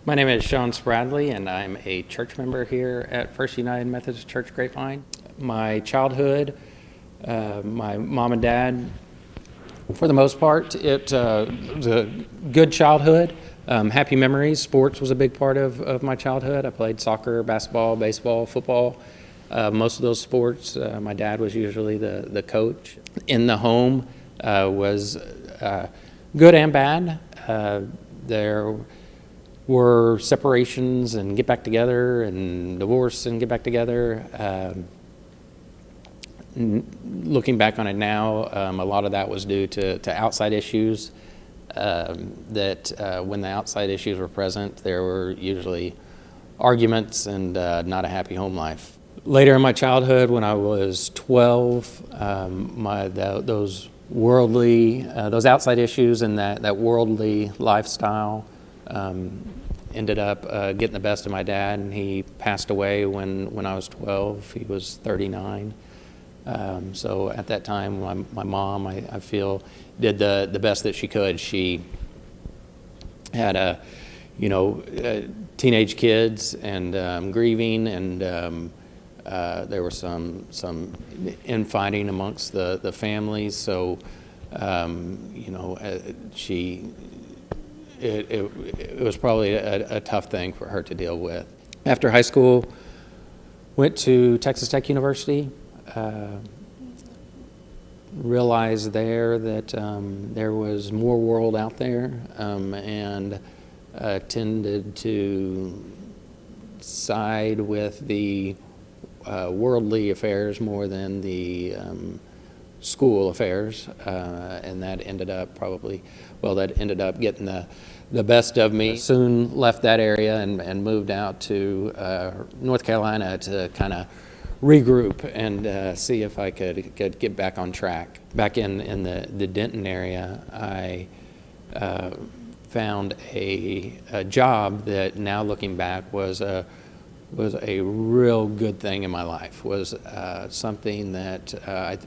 My name is Shawn Spradley, and I'm a church member here at First United Methodist Church, Grapevine. My childhood, my mom and dad, for the most part, it was a good childhood. Happy memories. Sports was a big part of my childhood. I played soccer, basketball, baseball, football. Most of those sports, my dad was usually the coach. In the home was good and bad. There were separations and get back together and divorce and get back together. Looking back on it now, a lot of that was due to outside issues. That when the outside issues were present, there were usually arguments and not a happy home life. Later in my childhood, when I was 12, those outside issues and that worldly lifestyle ended up getting the best of my dad, and he passed away when I was 12. He was 39. So at that time, my mom, I feel, did the best that she could. She had teenage kids and grieving, and there was some infighting amongst the families. So it was probably a tough thing for her to deal with. After high school, went to Texas Tech University. Realized there that there was more world out there, and tended to side with the worldly affairs more than the school affairs, and that ended up getting the best of me. Soon left that area and moved out to North Carolina to kind of regroup and see if I could get back on track. Back in the Denton area, I found a job that, now looking back, was a real good thing in my life. Was something that I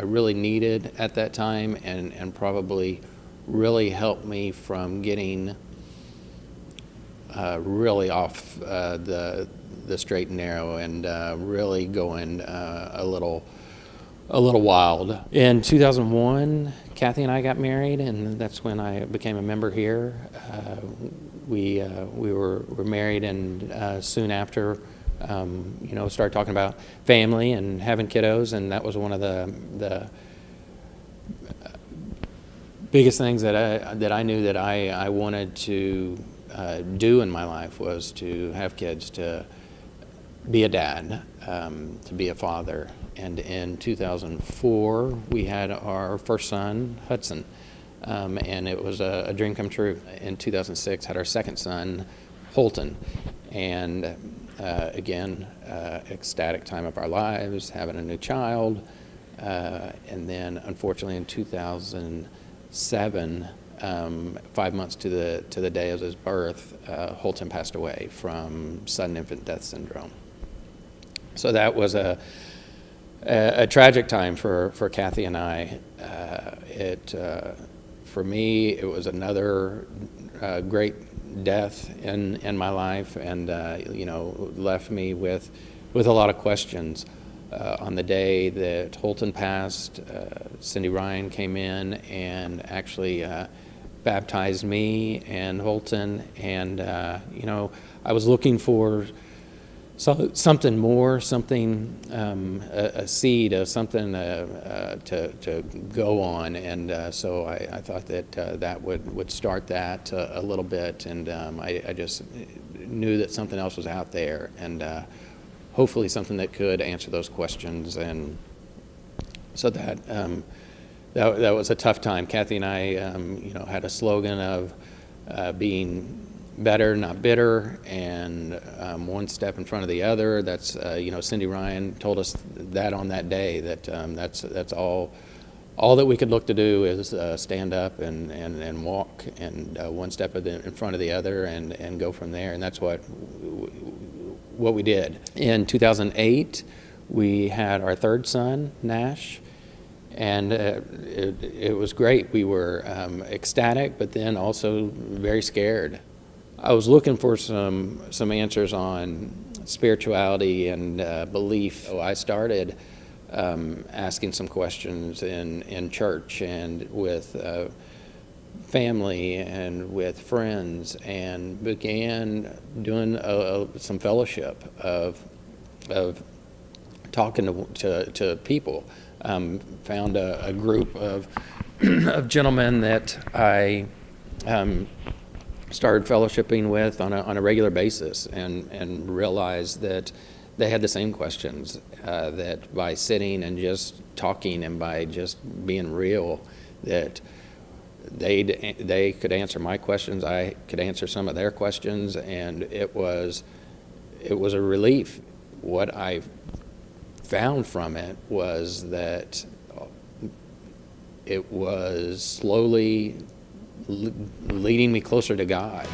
really needed at that time, and probably really helped me from getting really off the straight and narrow, and really going a little wild. In 2001, Kathy and I got married, and that's when I became a member here. We were married, and soon after, started talking about family and having kiddos, and that was one of the biggest things that I knew that I wanted to do in my life, was to have kids, to be a dad, to be a father. And in 2004, we had our first son, Hudson, and it was a dream come true. In 2006, had our second son, Holton, and again, ecstatic time of our lives, having a new child. And then, unfortunately, in 2007, 5 months to the day of his birth, Holton passed away from sudden infant death syndrome. So that was a tragic time for Kathy and I. For me, it was another great death in my life, and left me with a lot of questions. On the day that Holton passed, Cindy Ryan came in and actually baptized me and Holton, and I was looking for something more, a seed of something to go on, and so I thought that would start that a little bit, and I just knew that something else was out there, and hopefully something that could answer those questions. And so that was a tough time. Kathy and I had a slogan of being better, not bitter, and one step in front of the other. That's Cindy Ryan told us that on that day, that that's all that we could look to do is stand up and walk, and one step in front of the other, and go from there. And that's what we did. In 2008, we had our third son, Nash, and it was great. We were ecstatic, but then also very scared. I was looking for some answers on spirituality and belief. So I started asking some questions in church and with family and with friends, and began doing some fellowship of talking to people. Found a group of of gentlemen that I started fellowshipping with on a regular basis, and realized that they had the same questions, that by sitting and just talking and by just being real, that they could answer my questions, I could answer some of their questions, and it was a relief. What I found from it was that it was slowly leading me closer to God.